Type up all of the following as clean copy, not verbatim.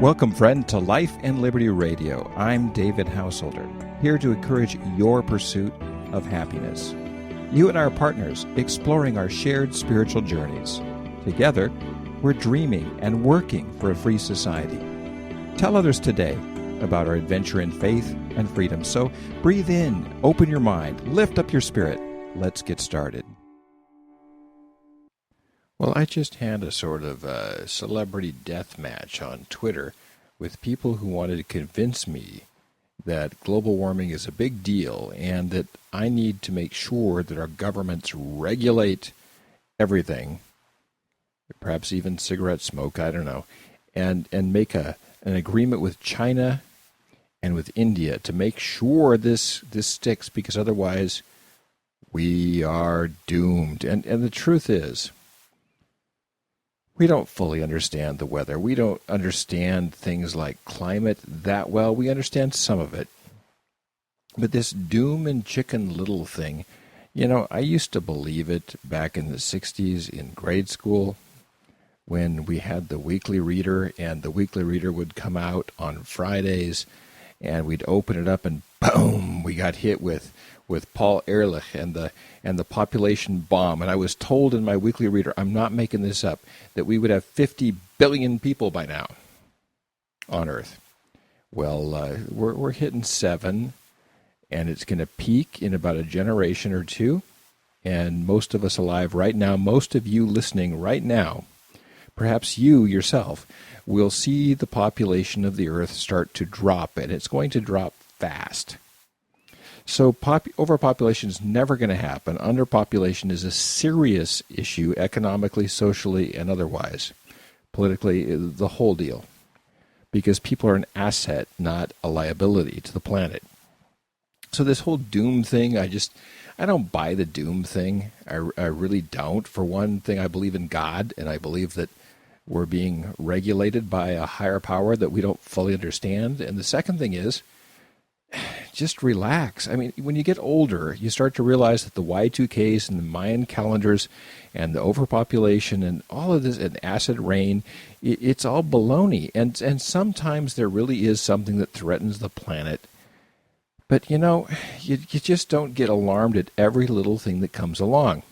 Welcome, friend, to Life and Liberty Radio. I'm David Householder, here to encourage your pursuit of happiness. You and I are partners, exploring our shared spiritual journeys. Together, we're dreaming and working for a free society. Tell others today about our adventure in faith and freedom. So breathe in, open your mind, lift up your spirit. Let's get started. Well, I just had a sort of celebrity death match on Twitter with people who wanted to convince me that global warming is a big deal and that I need to make sure that our governments regulate everything, perhaps even cigarette smoke, I don't know, and make an agreement with China and with India to make sure this sticks, because otherwise we are doomed. And the truth is, we don't fully understand the weather. We don't understand things like climate that well. We understand some of it. But this doom and chicken little thing, I used to believe it back in the 60s in grade school when we had the Weekly Reader, and the Weekly Reader would come out on Fridays, and we'd open it up and boom, we got hit with Paul Ehrlich and the population bomb. And I was told in my Weekly Reader, I'm not making this up, that we would have 50 billion people by now on Earth. Well, we're hitting 7, and it's going to peak in about a generation or two. And most of us alive right now, most of you listening right now, perhaps you yourself, will see the population of the Earth start to drop, and it's going to drop fast. So overpopulation is never going to happen. Underpopulation is a serious issue economically, socially, and otherwise. Politically, the whole deal. Because people are an asset, not a liability to the planet. So this whole doom thing, I don't buy the doom thing. I really don't. For one thing, I believe in God, and I believe that we're being regulated by a higher power that we don't fully understand. And the second thing is, just relax. I mean, when you get older, you start to realize that the Y2Ks and the Mayan calendars and the overpopulation and all of this and acid rain, it's all baloney. And sometimes there really is something that threatens the planet. But, you just don't get alarmed at every little thing that comes along.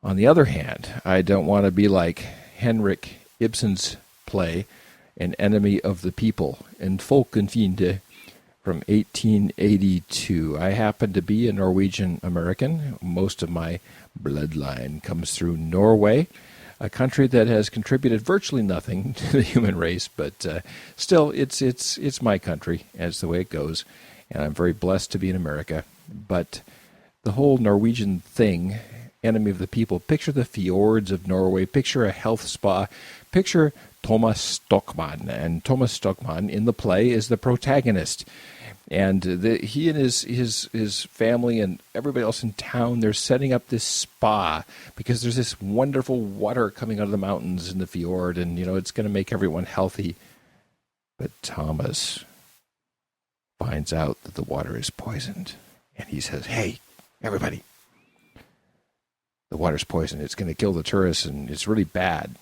On the other hand, I don't want to be like Henrik Ibsen's play, An Enemy of the People, and Folkefiende, from 1882. I happen to be a Norwegian American. Most of my bloodline comes through Norway, a country that has contributed virtually nothing to the human race, but still, it's my country, and it's the way it goes, and I'm very blessed to be in America. But the whole Norwegian thing, enemy of the people, picture the fjords of Norway, picture a health spa, picture Thomas Stockmann, and Thomas Stockmann in the play is the protagonist. And he and his family and everybody else in town, they're setting up this spa because there's this wonderful water coming out of the mountains in the fjord, and, it's going to make everyone healthy. But Thomas finds out that the water is poisoned, and he says, hey, everybody, the water's poisoned. It's going to kill the tourists, and it's really bad.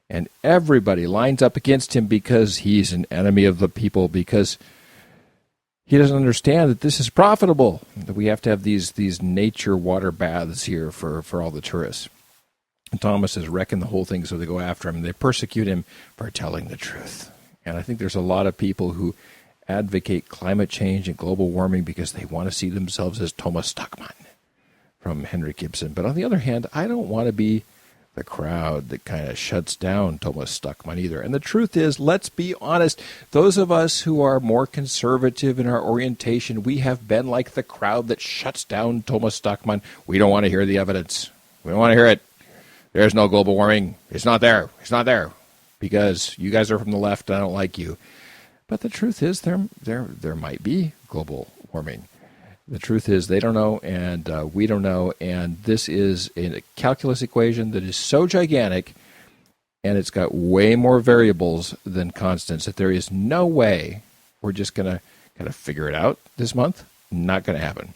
And everybody lines up against him because he's an enemy of the people, because he doesn't understand that this is profitable, that we have to have these nature water baths here for all the tourists. And Thomas is wrecking the whole thing, so they go after him, and they persecute him for telling the truth. And I think there's a lot of people who advocate climate change and global warming because they want to see themselves as Thomas Stockmann from Henrik Ibsen. But on the other hand, I don't want to be the crowd that kind of shuts down Thomas Stockmann either. And the truth is, let's be honest, those of us who are more conservative in our orientation, we have been like the crowd that shuts down Thomas Stockmann. We don't want to hear the evidence. We don't want to hear it. There's no global warming. It's not there. It's not there. Because you guys are from the left, and I don't like you. But the truth is, there might be global warming. The truth is they don't know, and we don't know, and this is a calculus equation that is so gigantic, and it's got way more variables than constants, that there is no way we're just going to kind of figure it out this month. Not going to happen.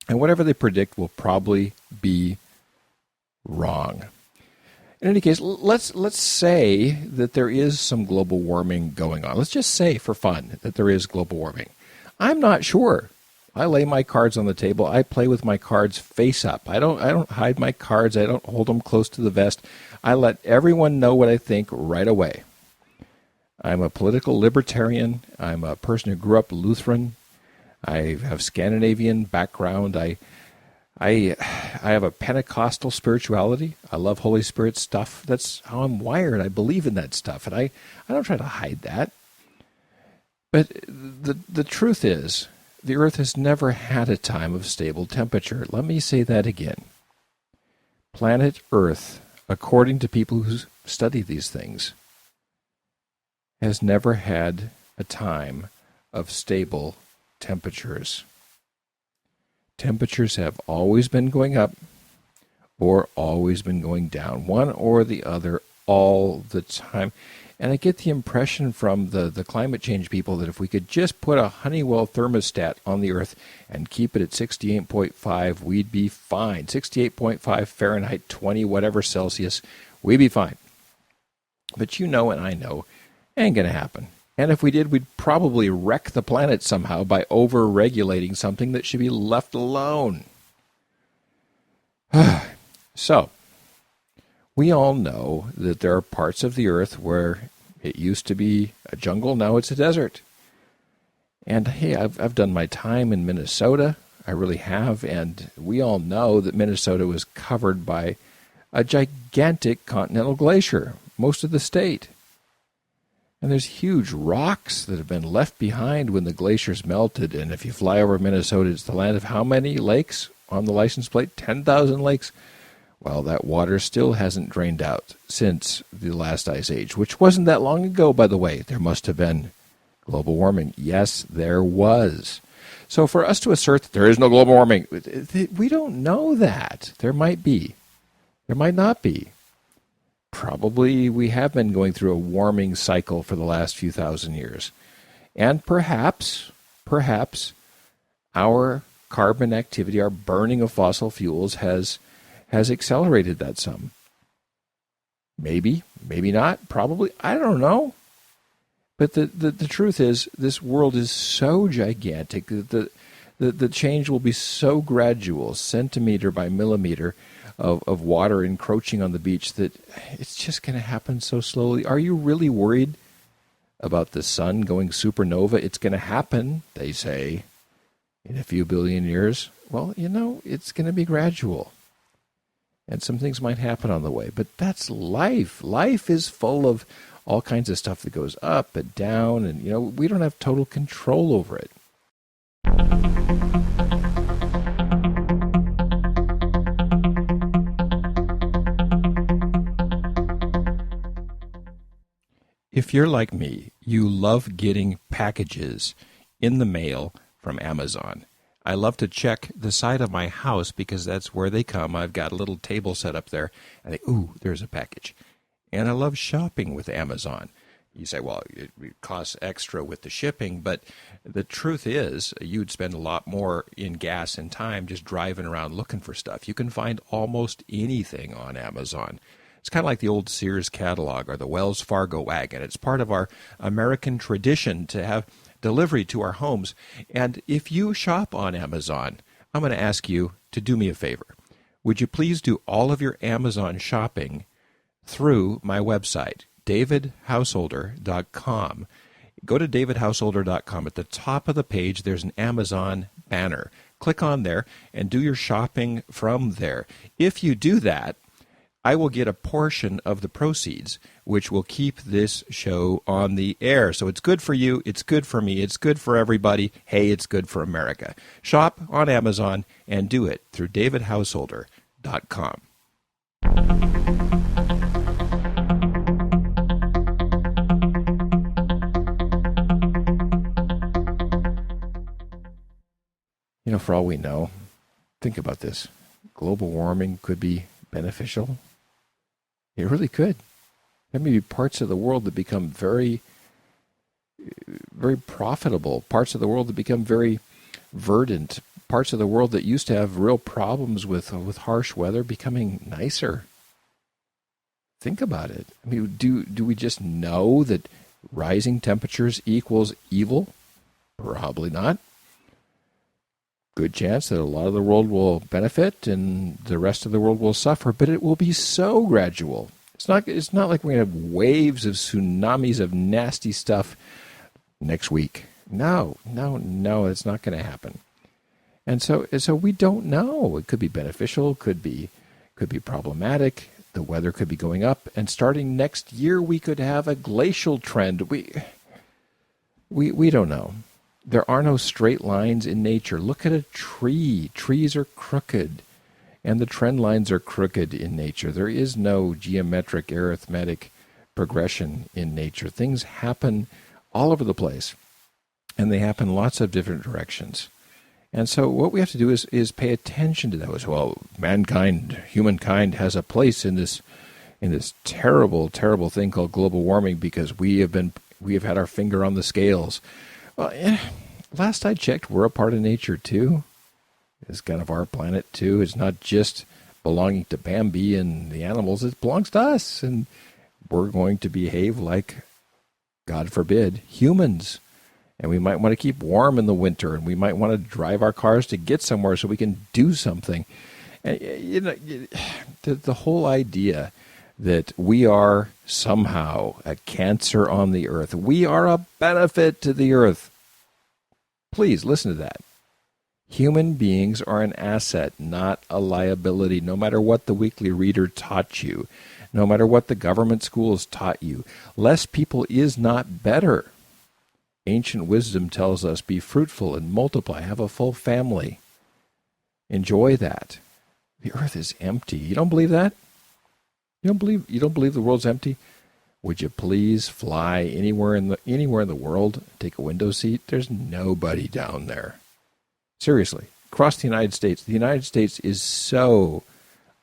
And whatever they predict will probably be wrong. In any case, let's say that there is some global warming going on. Let's just say for fun that there is global warming. I'm not sure. I lay my cards on the table. I play with my cards face up. I don't hide my cards. I don't hold them close to the vest. I let everyone know what I think right away. I'm a political libertarian. I'm a person who grew up Lutheran. I have Scandinavian background. I have a Pentecostal spirituality. I love Holy Spirit stuff. That's how I'm wired. I believe in that stuff, and I don't try to hide that. But the truth is, the Earth has never had a time of stable temperature. Let me say that again. Planet Earth, according to people who study these things, has never had a time of stable temperatures. Temperatures have always been going up or always been going down, one or the other all the time. And I get the impression from the climate change people that if we could just put a Honeywell thermostat on the Earth and keep it at 68.5, we'd be fine. 68.5 Fahrenheit, 20 whatever Celsius, we'd be fine. But you know and I know, ain't going to happen. And if we did, we'd probably wreck the planet somehow by over-regulating something that should be left alone. So, we all know that there are parts of the Earth where it used to be a jungle, now it's a desert. And hey, I've done my time in Minnesota, I really have, and we all know that Minnesota was covered by a gigantic continental glacier, most of the state. And there's huge rocks that have been left behind when the glaciers melted, and if you fly over Minnesota, it's the land of how many lakes on the license plate? 10,000 lakes. Well, that water still hasn't drained out since the last ice age, which wasn't that long ago, by the way. There must have been global warming. Yes, there was. So for us to assert that there is no global warming, we don't know that. There might be. There might not be. Probably we have been going through a warming cycle for the last few thousand years. And perhaps our carbon activity, our burning of fossil fuels has accelerated that some. Maybe, maybe not, probably, I don't know. But the truth is, this world is so gigantic that the change will be so gradual, centimeter by millimeter, of water encroaching on the beach, that it's just going to happen so slowly. Are you really worried about the sun going supernova? It's going to happen, they say, in a few billion years. Well, it's going to be gradual. And some things might happen on the way. But that's life. Life is full of all kinds of stuff that goes up and down, and, we don't have total control over it. If you're like me, you love getting packages in the mail from Amazon. I love to check the side of my house because that's where they come. I've got a little table set up there, and there's a package. And I love shopping with Amazon. You say, well, it costs extra with the shipping, but the truth is you'd spend a lot more in gas and time just driving around looking for stuff. You can find almost anything on Amazon. It's kind of like the old Sears catalog or the Wells Fargo wagon. It's part of our American tradition to have delivery to our homes. And if you shop on Amazon, I'm going to ask you to do me a favor. Would you please do all of your Amazon shopping through my website, davidhouseholder.com. Go to davidhouseholder.com. At the top of the page, there's an Amazon banner. Click on there and do your shopping from there. If you do that, I will get a portion of the proceeds, which will keep this show on the air. So it's good for you, it's good for me, it's good for everybody. Hey, it's good for America. Shop on Amazon and do it through davidhouseholder.com. For all we know, think about this. Global warming could be beneficial. It really could. There may be parts of the world that become very, very profitable, parts of the world that become very verdant, parts of the world that used to have real problems with harsh weather becoming nicer. Think about it. I mean, do we just know that rising temperatures equals evil? Probably not. Good chance that a lot of the world will benefit and the rest of the world will suffer, but it will be so gradual. It's not like we're going to have waves of tsunamis of nasty stuff next week. No, it's not going to happen. And so we don't know. It could be beneficial, could be problematic. The weather could be going up, and starting next year we could have a glacial trend. We don't know. There are no straight lines in nature. Look at a tree. Trees are crooked, and the trend lines are crooked in nature. There is no geometric, arithmetic progression in nature. Things happen all over the place, and they happen lots of different directions. And so what we have to do is pay attention to those. Well, humankind has a place in this terrible, terrible thing called global warming because we have had our finger on the scales. Well, last I checked, we're a part of nature too. It's kind of our planet too. It's not just belonging to Bambi and the animals. It belongs to us, and we're going to behave like, God forbid, humans. And we might want to keep warm in the winter, and we might want to drive our cars to get somewhere so we can do something. And, the whole idea that we are somehow a cancer on the earth, we are a benefit to the earth. Please listen to that. Human beings are an asset, not a liability, no matter what the Weekly Reader taught you, no matter what the government schools taught you. Less people is not better. Ancient wisdom tells us, be fruitful and multiply, have a full family. Enjoy that. The earth is empty. You don't believe that? You don't believe the world's empty? Would you please fly anywhere in the world, take a window seat? There's nobody down there. Seriously, across the United States. The United States is so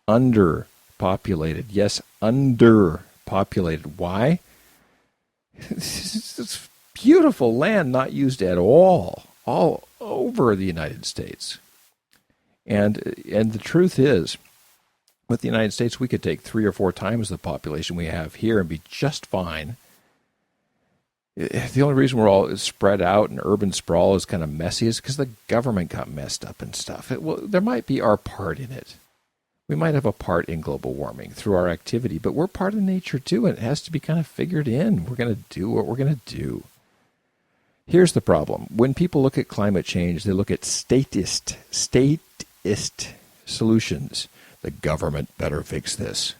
underpopulated. Yes, underpopulated. Why? It's beautiful land not used at all over the United States. And the truth is, with the United States, we could take 3 or 4 times the population we have here and be just fine. The only reason we're all spread out and urban sprawl is kind of messy is because the government got messed up and stuff. There might be our part in it. We might have a part in global warming through our activity, but we're part of nature too, and it has to be kind of figured in. We're going to do what we're going to do. Here's the problem. When people look at climate change, they look at statist solutions. The government better fix this.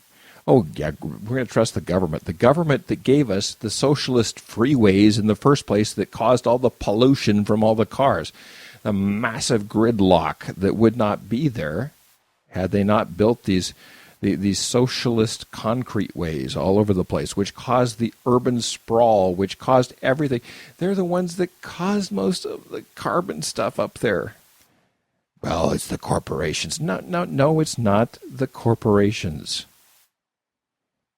Oh, yeah, we're going to trust the government. The government that gave us the socialist freeways in the first place that caused all the pollution from all the cars. The massive gridlock that would not be there had they not built these socialist concrete ways all over the place, which caused the urban sprawl, which caused everything. They're the ones that caused most of the carbon stuff up there. Well, it's the corporations. No, it's not the corporations.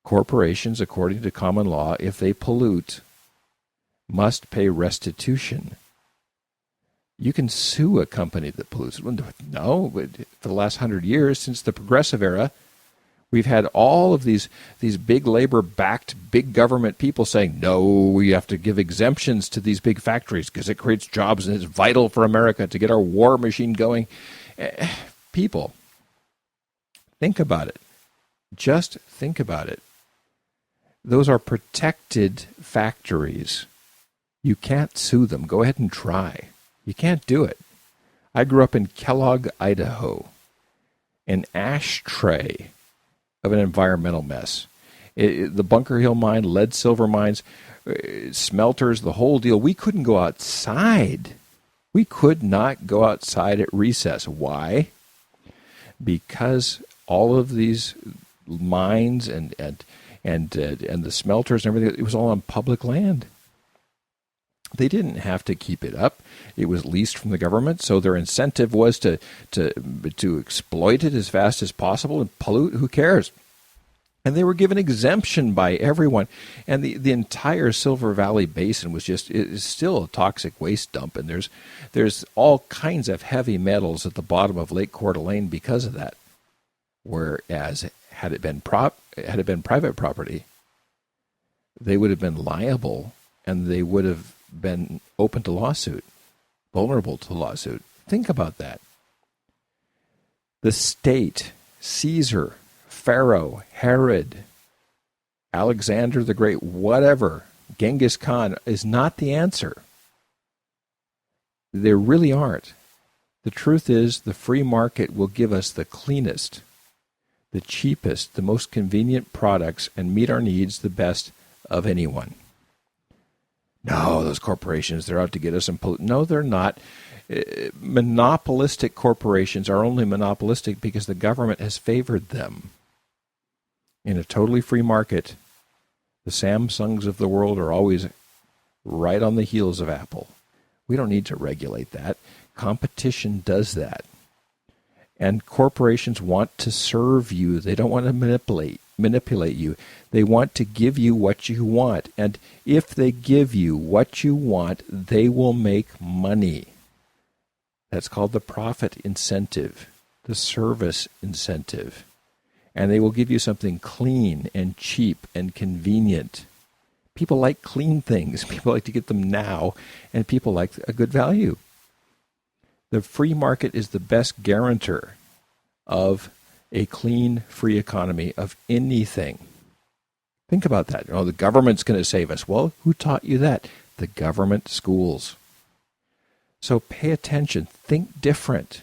Corporations, according to common law, if they pollute, must pay restitution. You can sue a company that pollutes. No, but for the last 100 years, since the Progressive Era, we've had all of these big labor-backed, big government people saying, no, we have to give exemptions to these big factories because it creates jobs and it's vital for America to get our war machine going. People, think about it. Just think about it. Those are protected factories. You can't sue them. Go ahead and try. You can't do it. I grew up in Kellogg, Idaho, an ashtray of an environmental mess. The Bunker Hill mine, lead silver mines, smelters, the whole deal. We couldn't go outside. We could not go outside at recess. Why? Because all of these mines and the smelters and everything, it was all on public land. They didn't have to keep it up. It was leased from the government, so their incentive was to exploit it as fast as possible and pollute. Who cares? And they were given exemption by everyone. And the entire Silver Valley Basin is still a toxic waste dump. And there's all kinds of heavy metals at the bottom of Lake Coeur d'Alene because of that. Whereas had it been private property, they would have been liable, and they would have been open to lawsuit, vulnerable to lawsuit. Think about that. The state, Caesar, Pharaoh, Herod, Alexander the Great, whatever, Genghis Khan, is not the answer. They really aren't. The truth is, the free market will give us the cleanest, the cheapest, the most convenient products and meet our needs the best of anyone. No, those corporations, they're out to get us and pollute. No, they're not. Monopolistic corporations are only monopolistic because the government has favored them. In a totally free market, the Samsungs of the world are always right on the heels of Apple. We don't need to regulate that. Competition does that. And corporations want to serve you. They don't want to manipulate you. They want to give you what you want. And if they give you what you want, they will make money. That's called the profit incentive, the service incentive. And they will give you something clean and cheap and convenient. People like clean things. People like to get them now, and people like a good value. The free market is the best guarantor of a clean, free economy of anything. Think about that. Oh, the government's going to save us. Well, who taught you that? The government schools. So pay attention. Think different.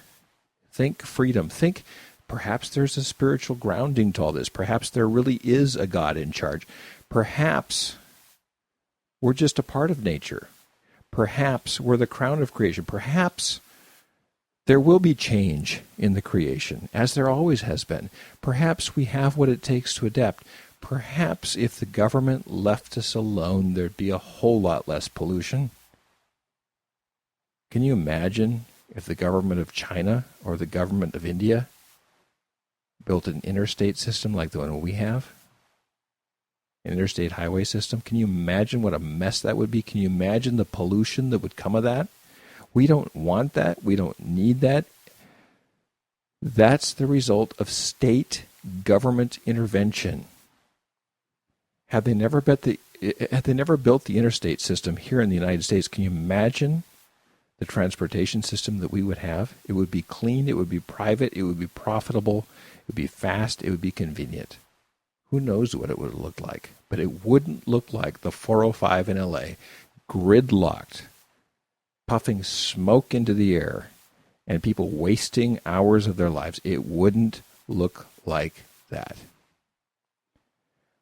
Think freedom. Think perhaps there's a spiritual grounding to all this. Perhaps there really is a God in charge. Perhaps we're just a part of nature. Perhaps we're the crown of creation. Perhaps there will be change in the creation, as there always has been. Perhaps we have what it takes to adapt. Perhaps if the government left us alone, there'd be a whole lot less pollution. Can you imagine if the government of China or the government of India built an interstate system like the one we have? An interstate highway system? Can you imagine what a mess that would be? Can you imagine the pollution that would come of that? We don't want that. We don't need that. That's the result of state government intervention. Had they never built the interstate system here in the United States, can you imagine the transportation system that we would have? It would be clean, it would be private, it would be profitable, it would be fast, it would be convenient. Who knows what it would look like? But it wouldn't look like the 405 in LA, gridlocked, puffing smoke into the air, and people wasting hours of their lives. It wouldn't look like that.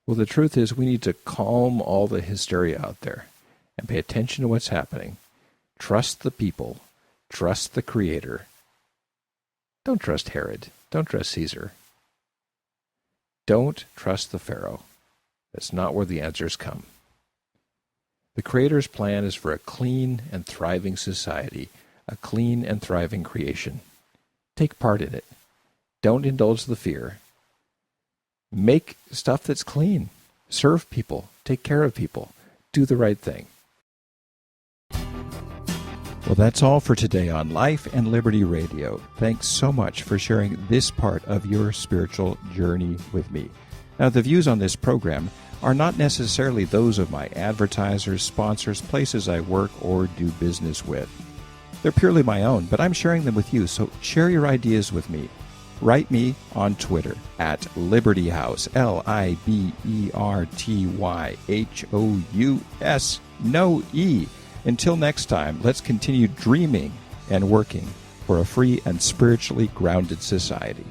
Well, the truth is we need to calm all the hysteria out there and pay attention to what's happening. Trust the people. Trust the Creator. Don't trust Herod. Don't trust Caesar. Don't trust the Pharaoh. That's not where the answers come. The Creator's plan is for a clean and thriving society, a clean and thriving creation. Take part in it. Don't indulge the fear. Make stuff that's clean. Serve people. Take care of people. Do the right thing. Well, that's all for today on Life and Liberty Radio. Thanks so much for sharing this part of your spiritual journey with me. Now, the views on this program are not necessarily those of my advertisers, sponsors, places I work or do business with. They're purely my own, but I'm sharing them with you, so share your ideas with me. Write me on Twitter at Liberty House, LIBERTYHOUS, no E. Until next time, let's continue dreaming and working for a free and spiritually grounded society.